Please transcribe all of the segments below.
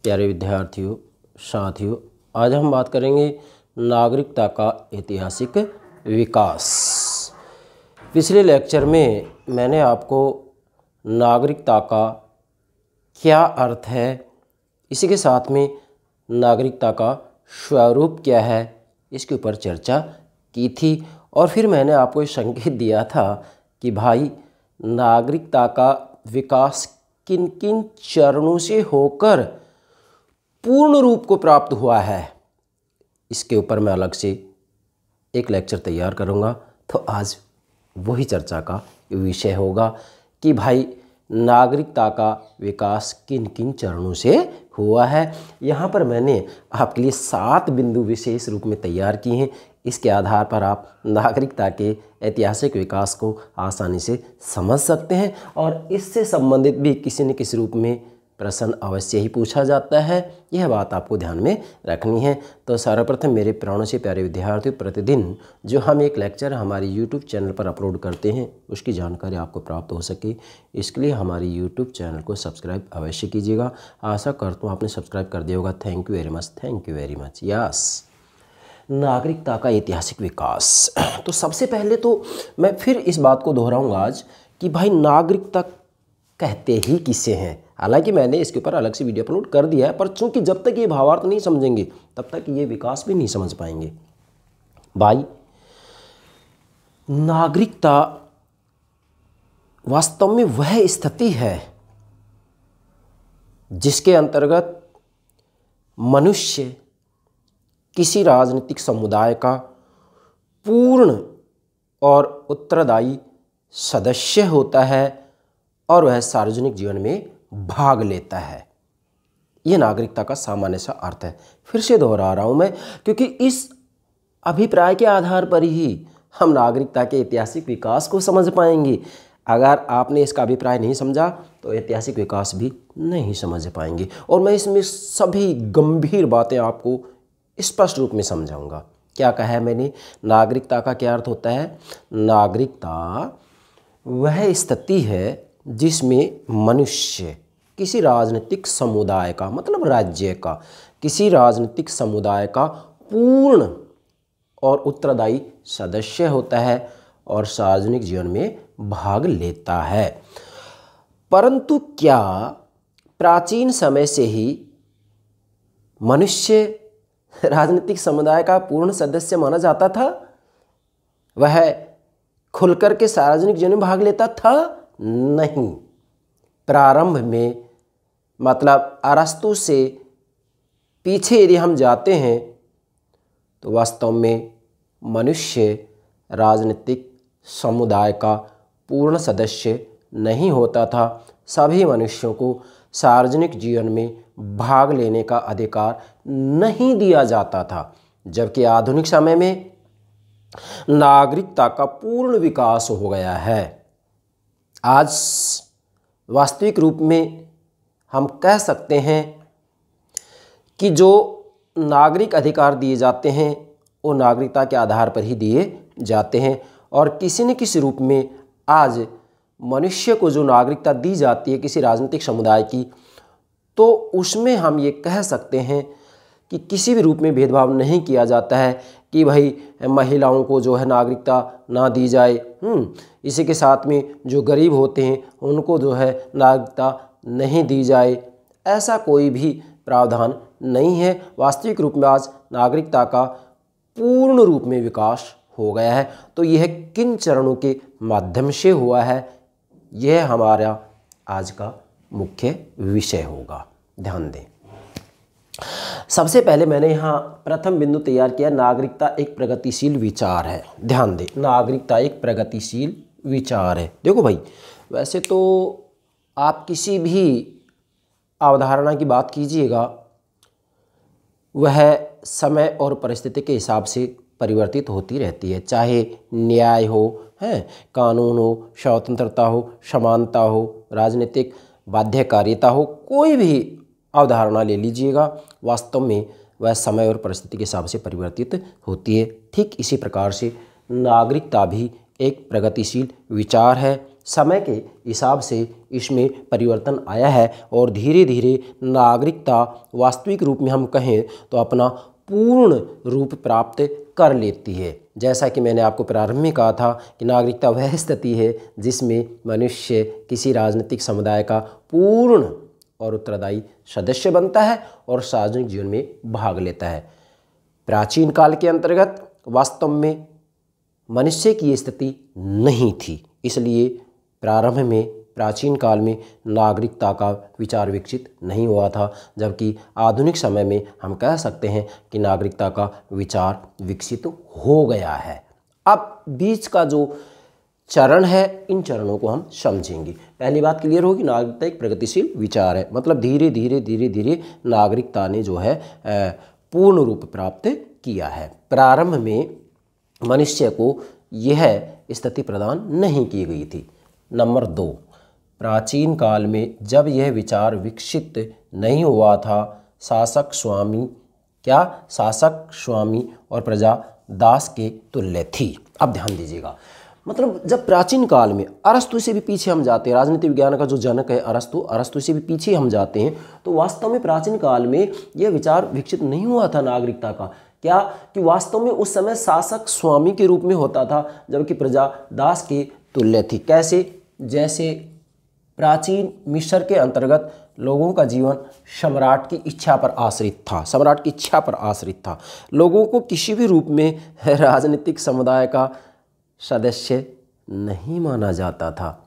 प्यारे विद्यार्थियों, साथियों, आज हम बात करेंगे नागरिकता का ऐतिहासिक विकास। पिछले लेक्चर में मैंने आपको नागरिकता का क्या अर्थ है, इसी के साथ में नागरिकता का स्वरूप क्या है, इसके ऊपर चर्चा की थी। और फिर मैंने आपको ये संकेत दिया था कि भाई नागरिकता का विकास किन किन चरणों से होकर पूर्ण रूप को प्राप्त हुआ है, इसके ऊपर मैं अलग से एक लेक्चर तैयार करूंगा। तो आज वही चर्चा का विषय होगा कि भाई नागरिकता का विकास किन किन चरणों से हुआ है। यहाँ पर मैंने आपके लिए 7 बिंदु विशेष रूप में तैयार किए हैं। इसके आधार पर आप नागरिकता के ऐतिहासिक विकास को आसानी से समझ सकते हैं और इससे संबंधित भी किसी न किसी रूप में प्रश्न अवश्य ही पूछा जाता है। यह बात आपको ध्यान में रखनी है। तो सर्वप्रथम मेरे प्राणों से प्यारे विद्यार्थियों, प्रतिदिन जो हम एक लेक्चर हमारी यूट्यूब चैनल पर अपलोड करते हैं उसकी जानकारी आपको प्राप्त हो सके, इसके लिए हमारी यूट्यूब चैनल को सब्सक्राइब अवश्य कीजिएगा। आशा करता हूँ आपने सब्सक्राइब कर दिया होगा। Thank you very much, thank you very much. Yes, नागरिकता का ऐतिहासिक विकास। तो सबसे पहले तो मैं फिर इस बात को दोहराऊंगा आज कि भाई नागरिकता कहते ही किसे हैं। हालांकि मैंने इसके ऊपर अलग से वीडियो अपलोड कर दिया है, पर चूंकि जब तक ये भावार्थ नहीं समझेंगे तब तक ये विकास भी नहीं समझ पाएंगे। भाई नागरिकता वास्तव में वह स्थिति है जिसके अंतर्गत मनुष्य किसी राजनीतिक समुदाय का पूर्ण और उत्तरदायी सदस्य होता है और वह सार्वजनिक जीवन में भाग लेता है। यह नागरिकता का सामान्य सा अर्थ है। फिर से दोहरा रहा हूं मैं, क्योंकि इस अभिप्राय के आधार पर ही हम नागरिकता के ऐतिहासिक विकास को समझ पाएंगे। अगर आपने इसका अभिप्राय नहीं समझा तो ऐतिहासिक विकास भी नहीं समझ पाएंगे। और मैं इसमें सभी गंभीर बातें आपको स्पष्ट रूप में समझाऊंगा। क्या कहा है मैंने? नागरिकता का क्या अर्थ होता है? नागरिकता वह स्थिति है जिसमें मनुष्य किसी राजनीतिक समुदाय का, मतलब राज्य का, किसी राजनीतिक समुदाय का पूर्ण और उत्तरदायी सदस्य होता है और सार्वजनिक जीवन में भाग लेता है। परंतु क्या प्राचीन समय से ही मनुष्य राजनीतिक समुदाय का पूर्ण सदस्य माना जाता था? वह खुलकर के सार्वजनिक जीवन में भाग लेता था? नहीं। प्रारंभ में, मतलब अरस्तु से पीछे यदि हम जाते हैं तो वास्तव में मनुष्य राजनीतिक समुदाय का पूर्ण सदस्य नहीं होता था। सभी मनुष्यों को सार्वजनिक जीवन में भाग लेने का अधिकार नहीं दिया जाता था। जबकि आधुनिक समय में नागरिकता का पूर्ण विकास हो गया है। आज वास्तविक रूप में हम कह सकते हैं कि जो नागरिक अधिकार दिए जाते हैं वो नागरिकता के आधार पर ही दिए जाते हैं। और किसी न किसी रूप में आज मनुष्य को जो नागरिकता दी जाती है किसी राजनीतिक समुदाय की, तो उसमें हम ये कह सकते हैं कि किसी भी रूप में भेदभाव नहीं किया जाता है कि भाई महिलाओं को जो है नागरिकता ना दी जाए, इसी के साथ में जो गरीब होते हैं उनको जो है नागरिकता नहीं दी जाए। ऐसा कोई भी प्रावधान नहीं है। वास्तविक रूप में आज नागरिकता का पूर्ण रूप में विकास हो गया है। तो यह किन चरणों के माध्यम से हुआ है, यह हमारा आज का मुख्य विषय होगा। ध्यान दें। सबसे पहले मैंने यहाँ प्रथम बिंदु तैयार किया, नागरिकता एक प्रगतिशील विचार है। ध्यान दें, नागरिकता एक प्रगतिशील विचार है। देखो भाई, वैसे तो आप किसी भी अवधारणा की बात कीजिएगा वह समय और परिस्थिति के हिसाब से परिवर्तित होती रहती है। चाहे न्याय हो, कानून हो, स्वतंत्रता हो, समानता हो, राजनीतिक बाध्यकारिता हो, कोई भी अवधारणा ले लीजिएगा, वास्तव में वह समय और परिस्थिति के हिसाब से परिवर्तित होती है। ठीक इसी प्रकार से नागरिकता भी एक प्रगतिशील विचार है। समय के हिसाब से इसमें परिवर्तन आया है और धीरे धीरे नागरिकता वास्तविक रूप में हम कहें तो अपना पूर्ण रूप प्राप्त कर लेती है। जैसा कि मैंने आपको प्रारंभ में कहा था कि नागरिकता वह स्थिति है जिसमें मनुष्य किसी राजनीतिक समुदाय का पूर्ण और उत्तरदायी सदस्य बनता है और सार्वजनिक जीवन में भाग लेता है। प्राचीन काल के अंतर्गत वास्तव में मनुष्य की स्थिति नहीं थी, इसलिए प्रारंभ में प्राचीन काल में नागरिकता का विचार विकसित नहीं हुआ था, जबकि आधुनिक समय में हम कह सकते हैं कि नागरिकता का विचार विकसित हो गया है। अब बीच का जो चरण है, इन चरणों को हम समझेंगे। पहली बात क्लियर होगी, नागरिकता एक प्रगतिशील विचार है, मतलब धीरे धीरे नागरिकता ने जो है पूर्ण रूप प्राप्त किया है। प्रारंभ में मनुष्य को यह स्थिति प्रदान नहीं की गई थी। नंबर 2, प्राचीन काल में जब यह विचार विकसित नहीं हुआ था, शासक स्वामी और प्रजा दास के तुल्य थी। अब ध्यान दीजिएगा, मतलब जब प्राचीन काल में अरस्तु से भी पीछे हम जाते हैं, राजनीति विज्ञान का जो जनक है अरस्तु से भी पीछे हम जाते हैं, तो वास्तव में प्राचीन काल में यह विचार विकसित नहीं हुआ था नागरिकता का। क्या कि वास्तव में उस समय शासक स्वामी के रूप में होता था, जबकि प्रजा दास के तुल्य थी। कैसे? जैसे प्राचीन मिस्र के अंतर्गत लोगों का जीवन सम्राट की इच्छा पर आश्रित था। लोगों को किसी भी रूप में राजनीतिक समुदाय का सदस्य नहीं माना जाता था,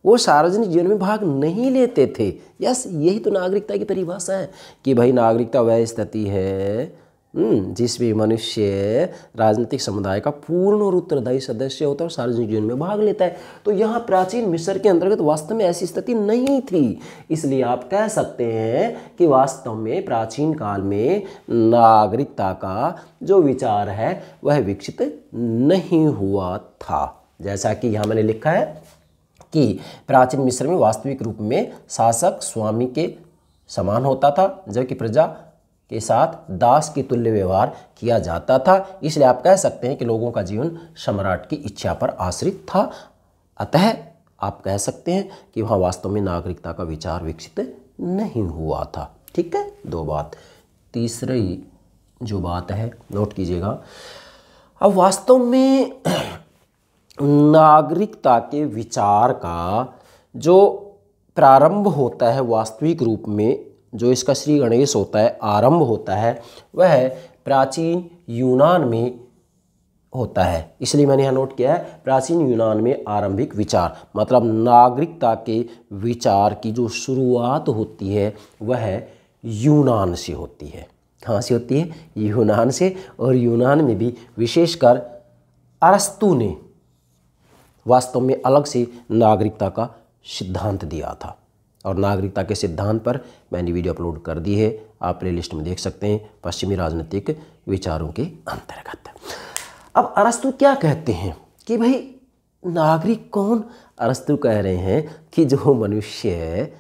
वो सार्वजनिक जीवन में भाग नहीं लेते थे। यस, यही तो नागरिकता की परिभाषा है कि भाई नागरिकता वह स्थिति है जिसमें मनुष्य राजनीतिक समुदाय का पूर्ण और उत्तरदायी सदस्य होता है और सार्वजनिक जीवन में भाग लेता है। तो यहाँ प्राचीन मिस्र के अंतर्गत वास्तव में ऐसी स्थिति नहीं थी, इसलिए आप कह सकते हैं कि वास्तव में प्राचीन काल में नागरिकता का जो विचार है वह विकसित नहीं हुआ था। जैसा कि यहाँ मैंने लिखा है कि प्राचीन मिस्र में वास्तविक रूप में शासक स्वामी के समान होता था, जबकि प्रजा के साथ दास के तुल्य व्यवहार किया जाता था। इसलिए आप कह सकते हैं कि लोगों का जीवन सम्राट की इच्छा पर आश्रित था। अतः आप कह सकते हैं कि वहाँ वास्तव में नागरिकता का विचार विकसित नहीं हुआ था। ठीक है, 2 बात। तीसरी जो बात है नोट कीजिएगा, अब वास्तव में नागरिकता के विचार का जो प्रारंभ होता है वास्तविक रूप में, जो इसका श्री गणेश होता है, आरंभ होता है, वह प्राचीन यूनान में होता है। इसलिए मैंने यहाँ नोट किया है प्राचीन यूनान में आरंभिक विचार, मतलब नागरिकता के विचार की जो शुरुआत होती है वह यूनान से होती है। कहाँ से होती है? यूनान से। और यूनान में भी विशेषकर अरस्तु ने वास्तव में अलग से नागरिकता का सिद्धांत दिया था, और नागरिकता के सिद्धांत पर मैंने वीडियो अपलोड कर दी है, आप प्लेलिस्ट में देख सकते हैं, पश्चिमी राजनीतिक विचारों के अंतर्गत। अब अरस्तु क्या कहते हैं कि भाई नागरिक कौन? अरस्तु कह रहे हैं कि जो मनुष्य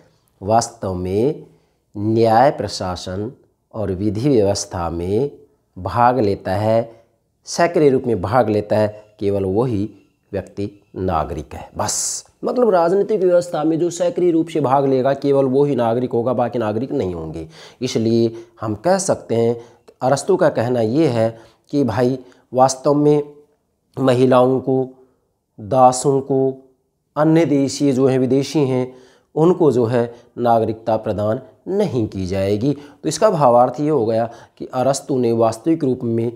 वास्तव में न्याय प्रशासन और विधि व्यवस्था में भाग लेता है, सक्रिय रूप में भाग लेता है, केवल वही व्यक्ति नागरिक है। बस, मतलब राजनीतिक व्यवस्था में जो सक्रिय रूप से भाग लेगा केवल वो ही नागरिक होगा, बाकी नागरिक नहीं होंगे। इसलिए हम कह सकते हैं अरस्तु का कहना ये है कि भाई वास्तव में महिलाओं को, दासों को, अन्य देशीय जो हैं, विदेशी हैं, उनको जो है नागरिकता प्रदान नहीं की जाएगी। तो इसका भावार्थ ये हो गया कि अरस्तु ने वास्तविक रूप में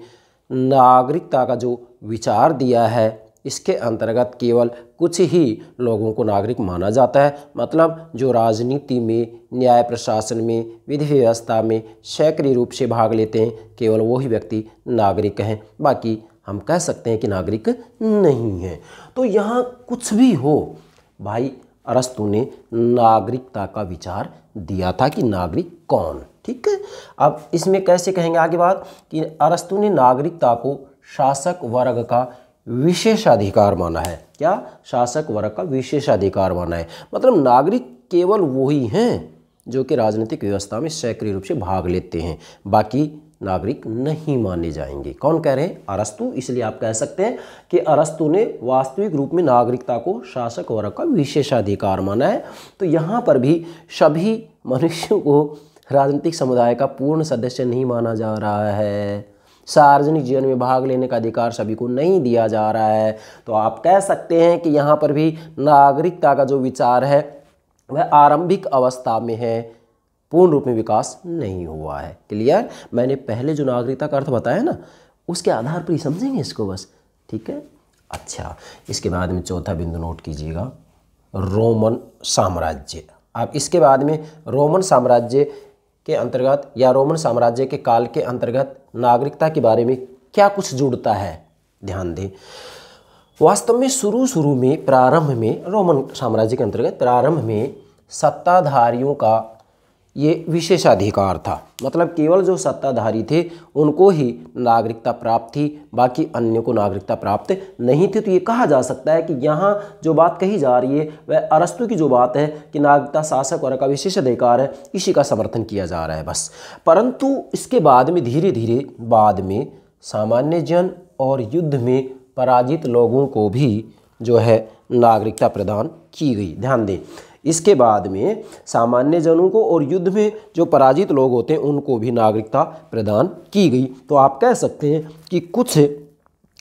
नागरिकता का जो विचार दिया है, इसके अंतर्गत केवल कुछ ही लोगों को नागरिक माना जाता है। मतलब जो राजनीति में, न्याय प्रशासन में, विधि व्यवस्था में सक्रिय रूप से भाग लेते हैं, केवल वही व्यक्ति नागरिक हैं, बाकी हम कह सकते हैं कि नागरिक नहीं हैं। तो यहाँ कुछ भी हो भाई, अरस्तु ने नागरिकता का विचार दिया था कि नागरिक कौन। ठीक है, अब इसमें कैसे कहेंगे आगे बात कि अरस्तु ने नागरिकता को शासक वर्ग का विशेषाधिकार माना है। क्या? शासक वर्ग का विशेषाधिकार माना है, मतलब नागरिक केवल वही हैं जो कि राजनीतिक व्यवस्था में सक्रिय रूप से भाग लेते हैं, बाकी नागरिक नहीं माने जाएंगे। कौन कह रहे हैं? अरस्तु। इसलिए आप कह सकते हैं कि अरस्तु ने वास्तविक रूप में नागरिकता को शासक वर्ग का विशेषाधिकार माना है। तो यहाँ पर भी सभी मनुष्यों को राजनीतिक समुदाय का पूर्ण सदस्य नहीं माना जा रहा है। सार्वजनिक जीवन में भाग लेने का अधिकार सभी को नहीं दिया जा रहा है। तो आप कह सकते हैं कि यहाँ पर भी नागरिकता का जो विचार है वह आरंभिक अवस्था में है, पूर्ण रूप में विकास नहीं हुआ है। क्लियर? मैंने पहले जो नागरिकता का अर्थ बताया ना, उसके आधार पर ही समझेंगे इसको बस। ठीक है। अच्छा, इसके बाद में चौथा बिंदु नोट कीजिएगा, रोमन साम्राज्य। आप इसके बाद में रोमन साम्राज्य के अंतर्गत या रोमन साम्राज्य के काल के अंतर्गत नागरिकता के बारे में क्या कुछ जुड़ता है, ध्यान दें। वास्तव में शुरू में प्रारंभ में रोमन साम्राज्य के अंतर्गत प्रारंभ में सत्ताधारियों का ये विशेषाधिकार था। मतलब केवल जो सत्ताधारी थे उनको ही नागरिकता प्राप्त थी, बाकी अन्य को नागरिकता प्राप्त नहीं थी। तो ये कहा जा सकता है कि यहाँ जो बात कही जा रही है वह अरस्तु की जो बात है कि नागरिकता शासक वर्ग का विशेषाधिकार है, इसी का समर्थन किया जा रहा है बस। परंतु इसके बाद में धीरे धीरे बाद में सामान्य जन और युद्ध में पराजित लोगों को भी जो है नागरिकता प्रदान की गई। ध्यान दें, इसके बाद में सामान्य जनों को और युद्ध में जो पराजित लोग होते हैं उनको भी नागरिकता प्रदान की गई। तो आप कह सकते हैं कि कुछ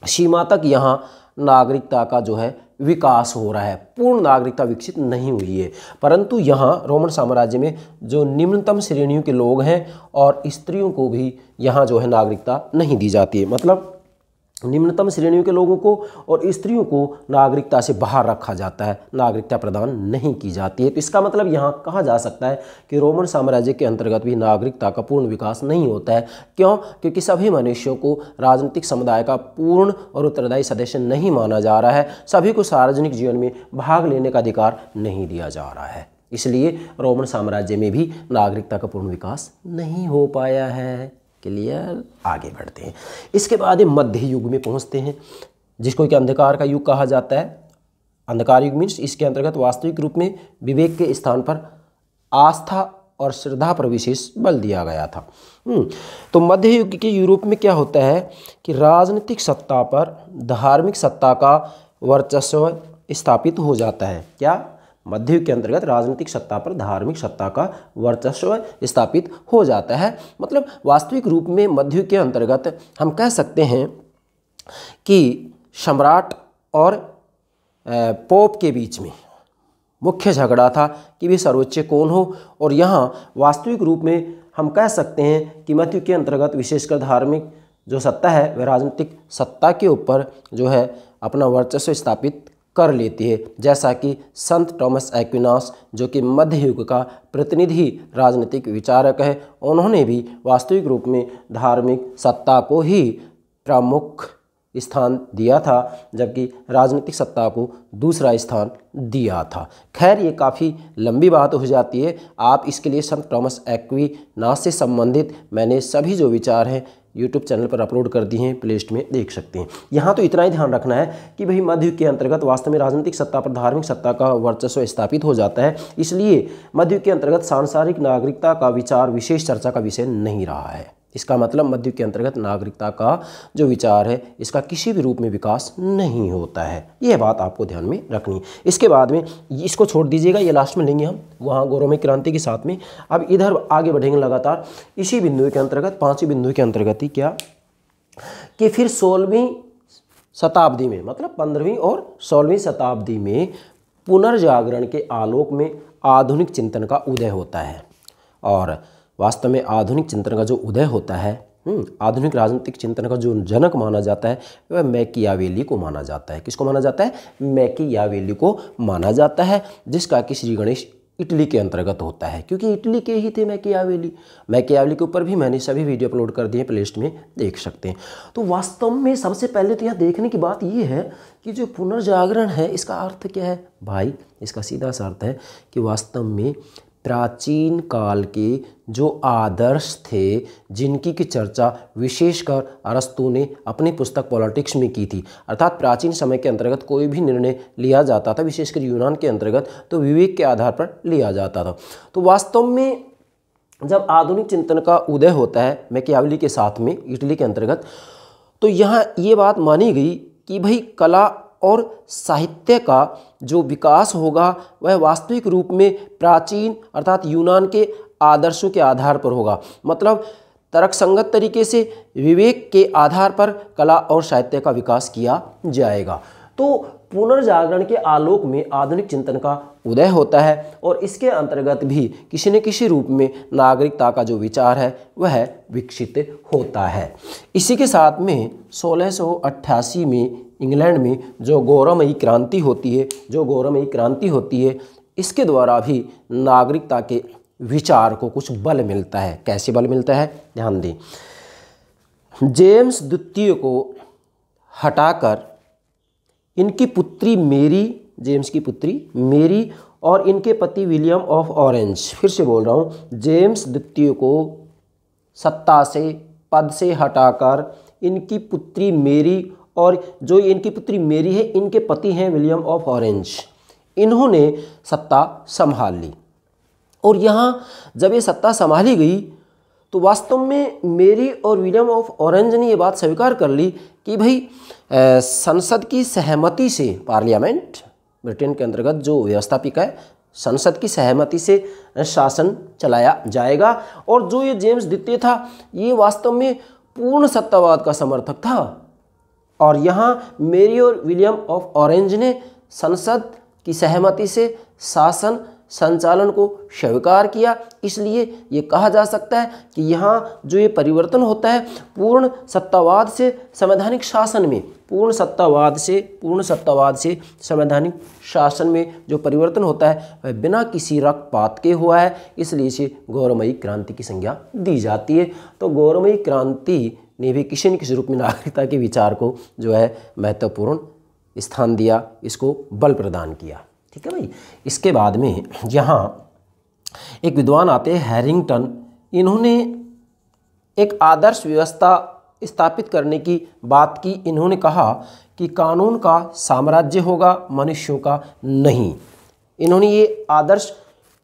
सीमा तक यहाँ नागरिकता का जो है विकास हो रहा है, पूर्ण नागरिकता विकसित नहीं हुई है। परंतु यहाँ रोमन साम्राज्य में जो निम्नतम श्रेणियों के लोग हैं और स्त्रियों को भी यहाँ जो है नागरिकता नहीं दी जाती है। मतलब निम्नतम श्रेणियों के लोगों को और स्त्रियों को नागरिकता से बाहर रखा जाता है, नागरिकता प्रदान नहीं की जाती है। तो इसका मतलब यहाँ कहा जा सकता है कि रोमन साम्राज्य के अंतर्गत भी नागरिकता का पूर्ण विकास नहीं होता है। क्यों? क्योंकि सभी मनुष्यों को राजनीतिक समुदाय का पूर्ण और उत्तरदायी सदस्य नहीं माना जा रहा है, सभी को सार्वजनिक जीवन में भाग लेने का अधिकार नहीं दिया जा रहा है। इसलिए रोमन साम्राज्य में भी नागरिकता का पूर्ण विकास नहीं हो पाया है। क्लियर? आगे बढ़ते हैं। इसके बाद मध्य युग में पहुंचते हैं, जिसको कि अंधकार का युग कहा जाता है। अंधकार युग मीन्स इसके अंतर्गत वास्तविक रूप में विवेक के स्थान पर आस्था और श्रद्धा पर विशेष बल दिया गया था। तो मध्य युग के यूरोप में क्या होता है कि राजनीतिक सत्ता पर धार्मिक सत्ता का वर्चस्व स्थापित हो जाता है। क्या? मध्य युग के अंतर्गत राजनीतिक सत्ता पर धार्मिक सत्ता का वर्चस्व स्थापित हो जाता है। मतलब वास्तविक रूप में मध्य युग के अंतर्गत हम कह सकते हैं कि सम्राट और पोप के बीच में मुख्य झगड़ा था कि वे सर्वोच्च कौन हो। और यहाँ वास्तविक रूप में हम कह सकते हैं कि मध्य युग के अंतर्गत विशेषकर धार्मिक जो सत्ता है वह राजनीतिक सत्ता के ऊपर जो है अपना वर्चस्व स्थापित कर लेती है। जैसा कि संत थॉमस एक्विनास जो कि मध्य युग का प्रतिनिधि राजनीतिक विचारक है, उन्होंने भी वास्तविक रूप में धार्मिक सत्ता को ही प्रमुख स्थान दिया था, जबकि राजनीतिक सत्ता को दूसरा स्थान दिया था। खैर ये काफ़ी लंबी बात हो जाती है। आप इसके लिए संत थॉमस एक्विनास से संबंधित मैंने सभी जो विचार हैं यूट्यूब चैनल पर अपलोड कर दी हैं, प्लेलिस्ट में देख सकते हैं। यहाँ तो इतना ही ध्यान रखना है कि भाई मध्य युग के अंतर्गत वास्तव में राजनीतिक सत्ता पर धार्मिक सत्ता का वर्चस्व स्थापित हो जाता है। इसलिए मध्य युग के अंतर्गत सांसारिक नागरिकता का विचार विशेष चर्चा का विषय नहीं रहा है। इसका मतलब मध्य युग के अंतर्गत नागरिकता का जो विचार है इसका किसी भी रूप में विकास नहीं होता है। यह बात आपको ध्यान में रखनी है। इसके बाद में इसको छोड़ दीजिएगा, ये लास्ट में लेंगे हम वहाँ गौरवमय क्रांति के साथ में। अब इधर आगे बढ़ेंगे लगातार इसी बिंदु के अंतर्गत, पाँचवीं बिंदु के अंतर्गत ही क्या कि फिर 16वीं शताब्दी में, मतलब 15वीं और 16वीं शताब्दी में पुनर्जागरण के आलोक में आधुनिक चिंतन का उदय होता है। और वास्तव में आधुनिक चिंतन का जो उदय होता है, आधुनिक राजनीतिक चिंतन का जो जनक माना जाता है वह मैकियावेली को माना जाता है। किसको माना जाता है? मैकियावेली को माना जाता है, जिसका कि श्री गणेश इटली के अंतर्गत होता है, क्योंकि इटली के ही थे मैकियावेली। मैकियावेली के ऊपर भी मैंने सभी वीडियो अपलोड कर दिए, प्लेलिस्ट में देख सकते हैं। तो वास्तव में सबसे पहले तो यहाँ देखने की बात ये है कि जो पुनर्जागरण है इसका अर्थ क्या है भाई? इसका सीधा सा अर्थ है कि वास्तव में प्राचीन काल के जो आदर्श थे, जिनकी की चर्चा विशेषकर अरस्तु ने अपनी पुस्तक पॉलिटिक्स में की थी, अर्थात प्राचीन समय के अंतर्गत कोई भी निर्णय लिया जाता था, विशेषकर यूनान के अंतर्गत, तो विवेक के आधार पर लिया जाता था। तो वास्तव में जब आधुनिक चिंतन का उदय होता है मैकियावेली के साथ में इटली के अंतर्गत, तो यहाँ ये बात मानी गई कि भाई कला और साहित्य का जो विकास होगा वह वास्तविक रूप में प्राचीन अर्थात यूनान के आदर्शों के आधार पर होगा। मतलब तर्कसंगत तरीके से विवेक के आधार पर कला और साहित्य का विकास किया जाएगा। तो पुनर्जागरण के आलोक में आधुनिक चिंतन का उदय होता है और इसके अंतर्गत भी किसी न किसी रूप में नागरिकता का जो विचार है वह विकसित होता है। इसी के साथ में 1688 में इंग्लैंड में जो गौरवमयी क्रांति होती है, इसके द्वारा भी नागरिकता के विचार को कुछ बल मिलता है। कैसे बल मिलता है, ध्यान दें। जेम्स द्वितीय को हटाकर इनकी पुत्री मेरी, जेम्स की पुत्री मेरी और इनके पति विलियम ऑफ ऑरेंज, फिर से बोल रहा हूँ, जेम्स द्वितीय को सत्ता से पद से हटाकर इनकी पुत्री मेरी और जो इनकी पुत्री मेरी है इनके पति हैं विलियम ऑफ ऑरेंज, इन्होंने सत्ता संभाल ली। और यहाँ जब ये सत्ता संभाली गई तो वास्तव में मेरी और विलियम ऑफ ऑरेंज ने ये बात स्वीकार कर ली कि भाई संसद की सहमति से, पार्लियामेंट ब्रिटेन के अंतर्गत जो व्यवस्थापिका है, संसद की सहमति से शासन चलाया जाएगा। और जो ये जेम्स द्वितीय था ये वास्तव में पूर्ण सत्तावाद का समर्थक था। और यहाँ मेरी और विलियम ऑफ ऑरेंज ने संसद की सहमति से शासन संचालन को स्वीकार किया। इसलिए ये कहा जा सकता है कि यहाँ जो ये परिवर्तन होता है पूर्ण सत्तावाद से संवैधानिक शासन में, पूर्ण सत्तावाद से संवैधानिक शासन में जो परिवर्तन होता है वह बिना किसी रक्तपात के हुआ है। इसलिए इसे गौरवमयी क्रांति की संज्ञा दी जाती है। तो गौरवमयी क्रांति ने भी किसी न किसी रूप में नागरिकता के विचार को जो है महत्वपूर्ण स्थान दिया, इसको बल प्रदान किया। ठीक है भाई। इसके बाद में यहाँ एक विद्वान आते हैं हैरिंगटन, इन्होंने एक आदर्श व्यवस्था स्थापित करने की बात की। इन्होंने कहा कि कानून का साम्राज्य होगा, मनुष्यों का नहीं। इन्होंने ये आदर्श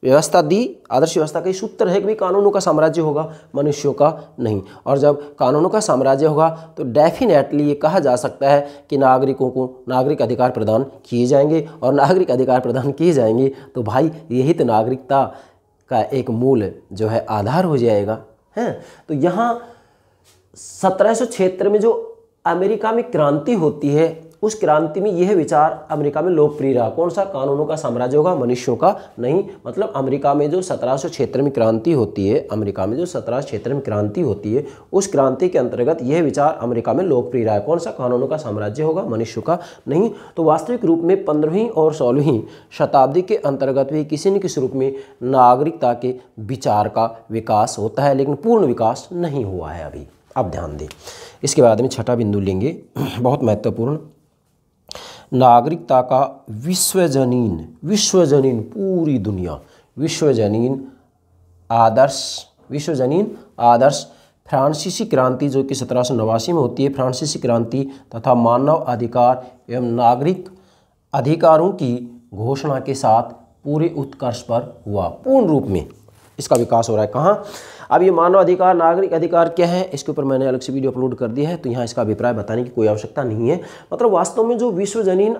व्यवस्था दी। आदर्श व्यवस्था का सूत्र है कि भाई कानूनों का साम्राज्य होगा, मनुष्यों का नहीं। और जब कानूनों का साम्राज्य होगा तो डेफिनेटली ये कहा जा सकता है कि नागरिकों को नागरिक अधिकार प्रदान किए जाएंगे। और नागरिक अधिकार प्रदान किए जाएंगे तो भाई यही तो नागरिकता का एक मूल जो है आधार हो जाएगा, है। तो यहाँ 1776 में जो अमेरिका में क्रांति होती है, उस क्रांति में यह विचार अमेरिका में लोकप्रिय रहा। कौन सा? कानूनों का साम्राज्य होगा, मनुष्यों का नहीं। मतलब अमेरिका में जो 1776 में क्रांति होती है, उस क्रांति के अंतर्गत यह विचार अमेरिका में लोकप्रिय रहा है। कौन सा? कानूनों का साम्राज्य होगा, मनुष्यों का नहीं। तो वास्तविक रूप में 15वीं और 16वीं शताब्दी के अंतर्गत भी किसी न किसी रूप में नागरिकता के विचार का विकास होता है, लेकिन पूर्ण विकास नहीं हुआ है अभी। अब ध्यान दें, इसके बाद में छठा बिंदु लेंगे, बहुत महत्वपूर्ण। नागरिकता का विश्वजनीन पूरी दुनिया, विश्वजनीन आदर्श फ्रांसीसी क्रांति जो कि 1789 में होती है, फ्रांसीसी क्रांति तथा मानव अधिकार एवं नागरिक अधिकारों की घोषणा के साथ पूरे उत्कर्ष पर हुआ। पूर्ण रूप में इसका विकास हो रहा है। कहाँ? अब ये मानव अधिकार, नागरिक अधिकार क्या है, इसके ऊपर मैंने अलग से वीडियो अपलोड कर दिया है, तो यहाँ इसका अभिप्राय बताने की कोई आवश्यकता नहीं है। मतलब वास्तव में जो विश्वजनीन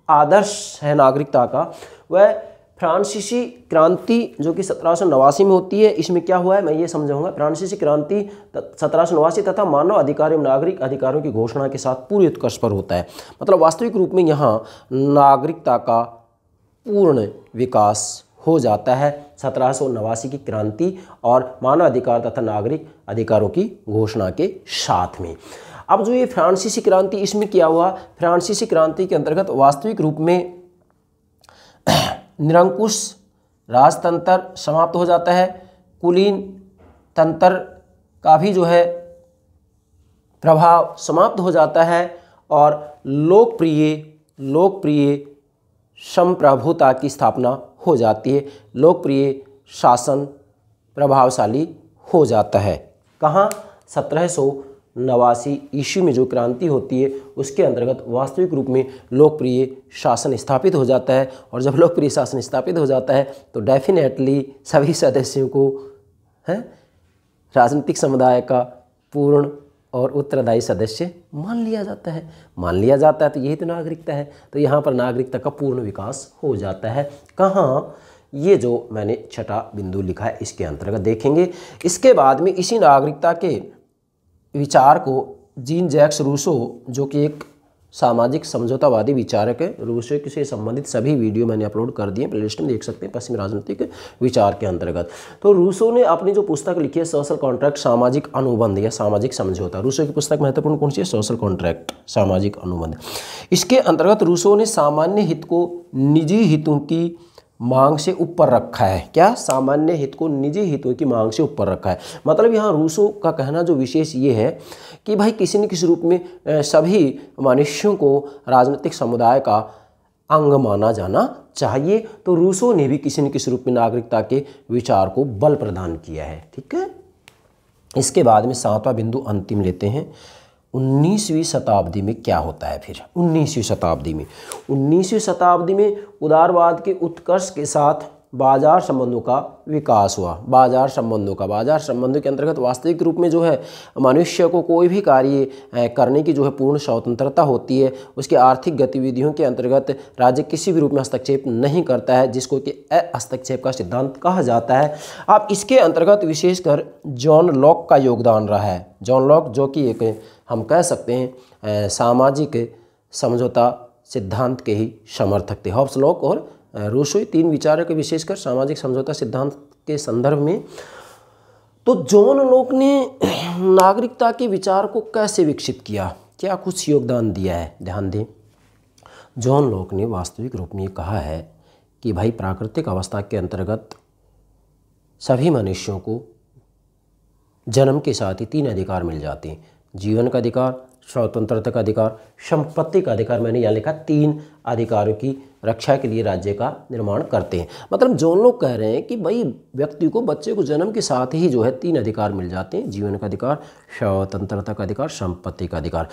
आदर्श है नागरिकता का, वह फ्रांसीसी क्रांति जो कि 1789 में होती है, इसमें क्या हुआ है मैं ये समझाऊंगा। फ्रांसीसी क्रांति 1789 तथा मानव अधिकार एवं नागरिक अधिकारों की घोषणा के साथ पूरे उत्कर्ष पर होता है। मतलब वास्तविक रूप में यहाँ नागरिकता का पूर्ण विकास हो जाता है 1789 की क्रांति और मानव अधिकार तथा नागरिक अधिकारों की घोषणा के साथ में। अब जो ये फ्रांसीसी क्रांति, इसमें क्या हुआ? फ्रांसीसी क्रांति के अंतर्गत वास्तविक रूप में निरंकुश राजतंत्र समाप्त हो जाता है, कुलीन तंत्र का भी जो है प्रभाव समाप्त हो जाता है और लोकप्रिय संप्रभुता की स्थापना हो जाती है। लोकप्रिय शासन प्रभावशाली हो जाता है। कहाँ? 1789 ईस्वी में जो क्रांति होती है उसके अंतर्गत वास्तविक रूप में लोकप्रिय शासन स्थापित हो जाता है। और जब लोकप्रिय शासन स्थापित हो जाता है तो डेफिनेटली सभी सदस्यों को है राजनीतिक समुदाय का पूर्ण और उत्तरदायी सदस्य मान लिया जाता है। मान लिया जाता है तो यही तो नागरिकता है। तो यहाँ पर नागरिकता का पूर्ण विकास हो जाता है। कहाँ? ये जो मैंने छठा बिंदु लिखा है इसके अंतर्गत देखेंगे। इसके बाद में इसी नागरिकता के विचार को जीन जैक्स रूसो, जो कि एक सामाजिक समझौतावादी विचारक है, रूसो से संबंधित सभी वीडियो मैंने अपलोड कर दिए, प्लेलिस्ट में देख सकते हैं पश्चिमी राजनीतिक विचार के अंतर्गत। तो रूसो ने अपनी जो पुस्तक लिखी है सोशल कॉन्ट्रैक्ट, सामाजिक अनुबंध या सामाजिक समझौता, रूसो की पुस्तक महत्वपूर्ण कौन सी है? सोशल कॉन्ट्रैक्ट, सामाजिक अनुबंध। इसके अंतर्गत रूसो ने सामान्य हित को निजी हितों की मांग से ऊपर रखा है। क्या? सामान्य हित को निजी हितों की मांग से ऊपर रखा है। मतलब यहाँ रूसो का कहना जो विशेष ये है कि भाई किसी न किसी रूप में सभी मनुष्यों को राजनीतिक समुदाय का अंग माना जाना चाहिए। तो रूसो ने भी किसी न किसी रूप में नागरिकता के विचार को बल प्रदान किया है। ठीक है। इसके बाद में सातवां बिंदु अंतिम लेते हैं। 19वीं शताब्दी में क्या होता है फिर? 19वीं शताब्दी में उदारवाद के उत्कर्ष के साथ बाजार संबंधों का विकास हुआ। बाजार संबंधों के अंतर्गत वास्तविक रूप में जो है मनुष्य को कोई भी कार्य करने की जो है पूर्ण स्वतंत्रता होती है। उसके आर्थिक गतिविधियों के अंतर्गत राज्य किसी भी रूप में हस्तक्षेप नहीं करता है, जिसको कि हस्तक्षेप का सिद्धांत कहा जाता है। अब इसके अंतर्गत विशेषकर जॉन लॉक का योगदान रहा है। जॉन लॉक जो कि एक हम कह सकते हैं सामाजिक समझौता सिद्धांत के ही समर्थक थे। हॉब्स, लॉक और रूसो, तीन विचारक के विशेषकर सामाजिक समझौता सिद्धांत के संदर्भ में। तो जॉन लॉक ने नागरिकता के विचार को कैसे विकसित किया, क्या कुछ योगदान दिया है? ध्यान दें, जॉन लॉक ने वास्तविक रूप में कहा है कि भाई प्राकृतिक अवस्था के अंतर्गत सभी मनुष्यों को जन्म के साथ ही 3 अधिकार मिल जाते हैं। जीवन का अधिकार, स्वतंत्रता का अधिकार, संपत्ति का अधिकार। मैंने यहाँ लिखा 3 अधिकारों की रक्षा के लिए राज्य का निर्माण करते हैं। मतलब जॉन लॉक कह रहे हैं कि भाई व्यक्ति को, बच्चे को जन्म के साथ ही जो है 3 अधिकार मिल जाते हैं, जीवन का अधिकार, स्वतंत्रता का अधिकार, संपत्ति का अधिकार।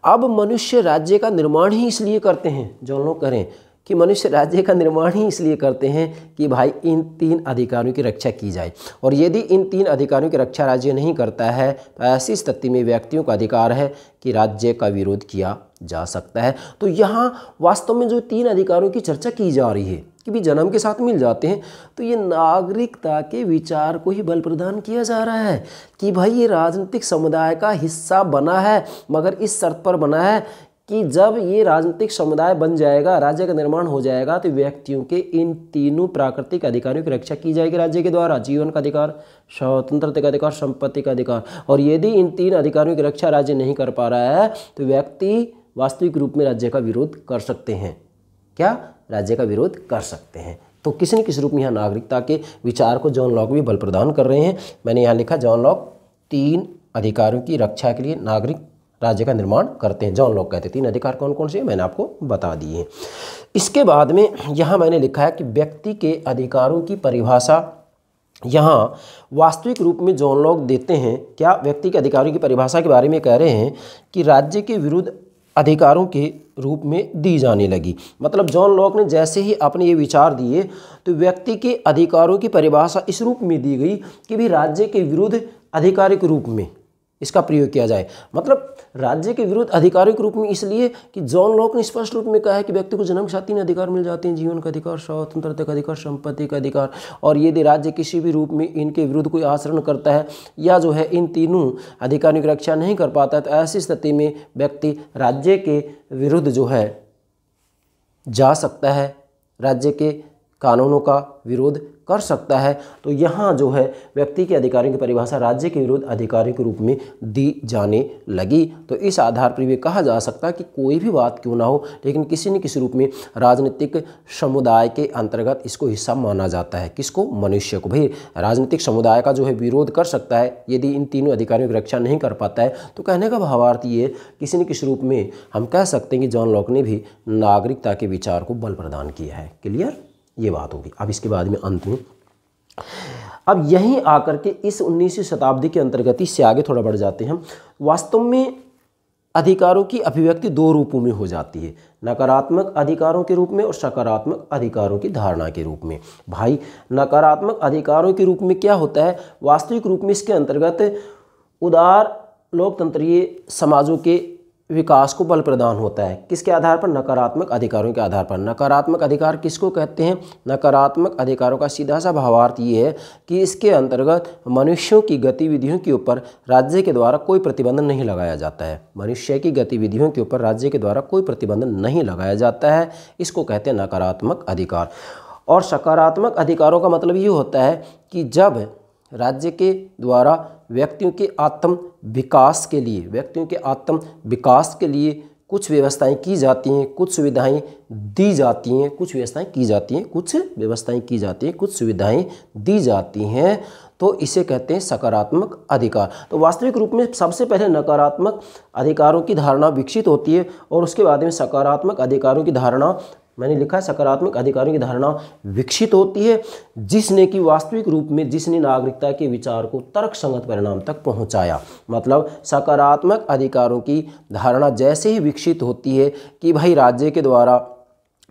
अब मनुष्य राज्य का निर्माण ही इसलिए करते हैं, जॉन लॉक कह रहे हैं कि मनुष्य राज्य का निर्माण ही इसलिए करते हैं कि भाई इन 3 अधिकारों की रक्षा की जाए। और यदि इन 3 अधिकारों की रक्षा राज्य नहीं करता है तो ऐसी स्थिति में व्यक्तियों का अधिकार है कि राज्य का विरोध किया जा सकता है। तो यहाँ वास्तव में जो 3 अधिकारों की चर्चा की जा रही है कि भी जन्म के साथ मिल जाते हैं, तो ये नागरिकता के विचार को ही बल प्रदान किया जा रहा है कि भाई ये राजनीतिक समुदाय का हिस्सा बना है, मगर इस शर्त पर बना है कि जब ये राजनीतिक समुदाय बन जाएगा, राज्य का निर्माण हो जाएगा, तो व्यक्तियों के इन 3 प्राकृतिक अधिकारों की रक्षा की जाएगी राज्य के द्वारा। जीवन का अधिकार, स्वतंत्रता का अधिकार, संपत्ति का अधिकार। और यदि इन 3 अधिकारों की रक्षा राज्य नहीं कर पा रहा है तो व्यक्ति वास्तविक रूप में राज्य का विरोध कर सकते हैं। क्या? राज्य का विरोध कर सकते हैं। तो किसी न किसी रूप में यहाँ नागरिकता के विचार को जॉन लॉक भी बल प्रदान कर रहे हैं। मैंने यहाँ लिखा जॉन लॉक 3 अधिकारों की रक्षा के लिए नागरिक राज्य का निर्माण करते हैं। जॉन लॉक कहते हैं 3 अधिकार कौन कौन से, मैंने आपको बता दिए हैं। इसके बाद में यहाँ मैंने लिखा है कि व्यक्ति के अधिकारों की परिभाषा यहाँ वास्तविक रूप में जॉन लॉक देते हैं। क्या? व्यक्ति के अधिकारों की परिभाषा के बारे में कह रहे हैं कि राज्य के विरुद्ध अधिकारों के रूप में दी जाने लगी। मतलब जॉन लॉक ने जैसे ही अपने ये विचार दिए तो व्यक्ति के अधिकारों की परिभाषा इस रूप में दी गई कि भी राज्य के विरुद्ध अधिकार के रूप में इसका प्रयोग किया जाए। मतलब राज्य के विरुद्ध अधिकारों के रूप में इसलिए कि जॉन लॉक ने स्पष्ट रूप में कहा है कि व्यक्ति को जन्म के साथ 3 अधिकार मिल जाते हैं, जीवन का अधिकार, स्वतंत्रता का अधिकार, संपत्ति का अधिकार। और यदि राज्य किसी भी रूप में इनके विरुद्ध कोई आचरण करता है या जो है इन 3 अधिकारों की रक्षा नहीं कर पाता है तो ऐसी स्थिति में व्यक्ति राज्य के विरुद्ध जो है जा सकता है, राज्य के कानूनों का विरोध कर सकता है। तो यहाँ जो है व्यक्ति के अधिकारों की परिभाषा राज्य के विरुद्ध अधिकारों के रूप में दी जाने लगी। तो इस आधार पर भी कहा जा सकता है कि कोई भी बात क्यों ना हो, लेकिन किसी न किसी रूप में राजनीतिक समुदाय के अंतर्गत इसको हिस्सा माना जाता है। किसको? मनुष्य को। भाई राजनीतिक समुदाय का जो है विरोध कर सकता है यदि इन 3 अधिकारों की रक्षा नहीं कर पाता है। तो कहने का भावार्थ ये किसी न किसी रूप में हम कह सकते हैं कि जॉन लॉक ने भी नागरिकता के विचार को बल प्रदान किया है। क्लियर? ये बात होगी। अब इसके बाद में अंत में अब यहीं आकर के इस 19वीं शताब्दी के अंतर्गत इससे आगे थोड़ा बढ़ जाते हैं हम। वास्तव में अधिकारों की अभिव्यक्ति दो रूपों में हो जाती है, नकारात्मक अधिकारों के रूप में और सकारात्मक अधिकारों की धारणा के रूप में। भाई नकारात्मक अधिकारों के रूप में क्या होता है, वास्तविक रूप में इसके अंतर्गत उदार लोकतंत्रीय समाजों के विकास को बल प्रदान होता है। किसके आधार पर, नकारात्मक अधिकारों के आधार पर। नकारात्मक अधिकार किसको कहते हैं, नकारात्मक अधिकारों का सीधा सा भावार्थ ये है कि इसके अंतर्गत मनुष्यों की गतिविधियों के ऊपर राज्य के द्वारा कोई प्रतिबंध नहीं लगाया जाता है। मनुष्य की गतिविधियों के ऊपर राज्य के द्वारा कोई प्रतिबंध नहीं लगाया जाता है, इसको कहते हैं नकारात्मक अधिकार। और सकारात्मक अधिकारों का मतलब ये होता है कि जब राज्य के द्वारा व्यक्तियों के आत्म विकास के लिए कुछ व्यवस्थाएं की जाती हैं, कुछ सुविधाएं दी जाती हैं, कुछ सुविधाएं दी जाती हैं, तो इसे कहते हैं सकारात्मक अधिकार। तो वास्तविक रूप में सबसे पहले नकारात्मक अधिकारों की धारणा विकसित होती है और उसके बाद में सकारात्मक अधिकारों की धारणा, मैंने लिखा है सकारात्मक अधिकारों की धारणा विकसित होती है, जिसने कि वास्तविक रूप में जिसने नागरिकता के विचार को तर्कसंगत परिणाम तक पहुंचाया। मतलब सकारात्मक अधिकारों की धारणा जैसे ही विकसित होती है कि भाई राज्य के द्वारा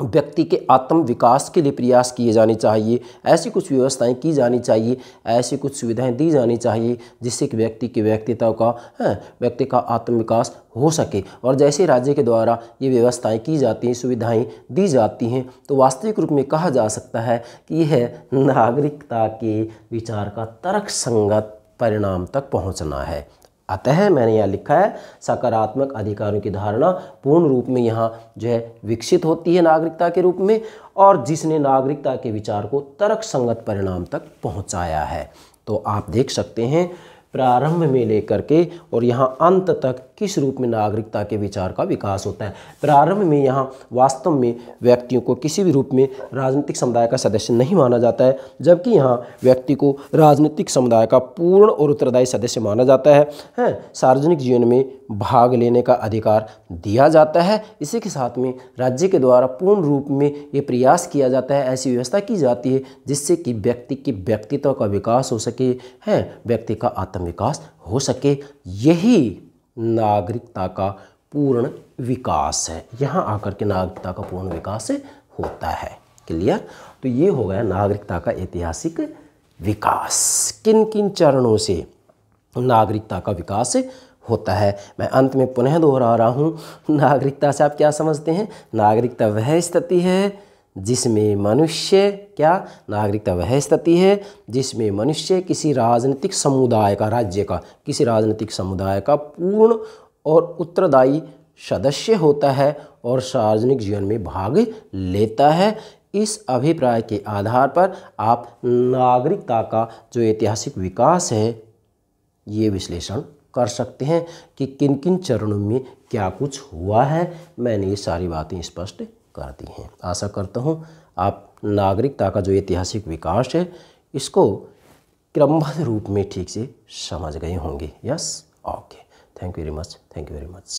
व्यक्ति के आत्म विकास के लिए प्रयास किए जाने चाहिए, ऐसी कुछ व्यवस्थाएं की जानी चाहिए, ऐसी कुछ सुविधाएं दी जानी चाहिए जिससे कि व्यक्ति का आत्म विकास हो सके। और जैसे राज्य के द्वारा ये व्यवस्थाएं की जाती हैं, सुविधाएं दी जाती हैं, तो वास्तविक रूप में कहा जा सकता है कि यह नागरिकता के विचार का तर्कसंगत परिणाम तक पहुँचना है। अतः मैंने यहाँ लिखा है सकारात्मक अधिकारों की धारणा पूर्ण रूप में यहाँ जो है विकसित होती है नागरिकता के रूप में, और जिसने नागरिकता के विचार को तर्कसंगत परिणाम तक पहुँचाया है। तो आप देख सकते हैं प्रारंभ में लेकर के और यहाँ अंत तक किस रूप में नागरिकता के विचार का विकास होता है। प्रारंभ में यहाँ वास्तव में व्यक्तियों को किसी भी रूप में राजनीतिक समुदाय का सदस्य नहीं माना जाता है, जबकि यहाँ व्यक्ति को राजनीतिक समुदाय का पूर्ण और उत्तरदायी सदस्य माना जाता है। सार्वजनिक जीवन में भाग लेने का अधिकार दिया जाता है। इसी के साथ में राज्य के द्वारा पूर्ण रूप में ये प्रयास किया जाता है, ऐसी व्यवस्था की जाती है जिससे कि व्यक्ति के व्यक्तित्व का विकास हो सके, व्यक्ति का आत्म विकास हो सके। यही नागरिकता का पूर्ण विकास है। यहाँ आकर के नागरिकता का पूर्ण विकास होता है। क्लियर? तो ये हो गया नागरिकता का ऐतिहासिक विकास। किन किन चरणों से नागरिकता का विकास होता है, मैं अंत में पुनः दोहरा रहा हूँ। नागरिकता से आप क्या समझते हैं? नागरिकता वह स्थिति है जिसमें मनुष्य नागरिकता वह स्थिति है जिसमें मनुष्य किसी राजनीतिक समुदाय का, राज्य का किसी राजनीतिक समुदाय का पूर्ण और उत्तरदायी सदस्य होता है और सार्वजनिक जीवन में भाग लेता है। इस अभिप्राय के आधार पर आप नागरिकता का जो ऐतिहासिक विकास है ये विश्लेषण कर सकते हैं कि किन किन चरणों में क्या कुछ हुआ है। मैंने ये सारी बातें स्पष्ट कर दी हैं। आशा करता हूँ आप नागरिकता का जो ऐतिहासिक विकास है इसको क्रमबद्ध रूप में ठीक से समझ गए होंगे। Yes, okay, thank you very much.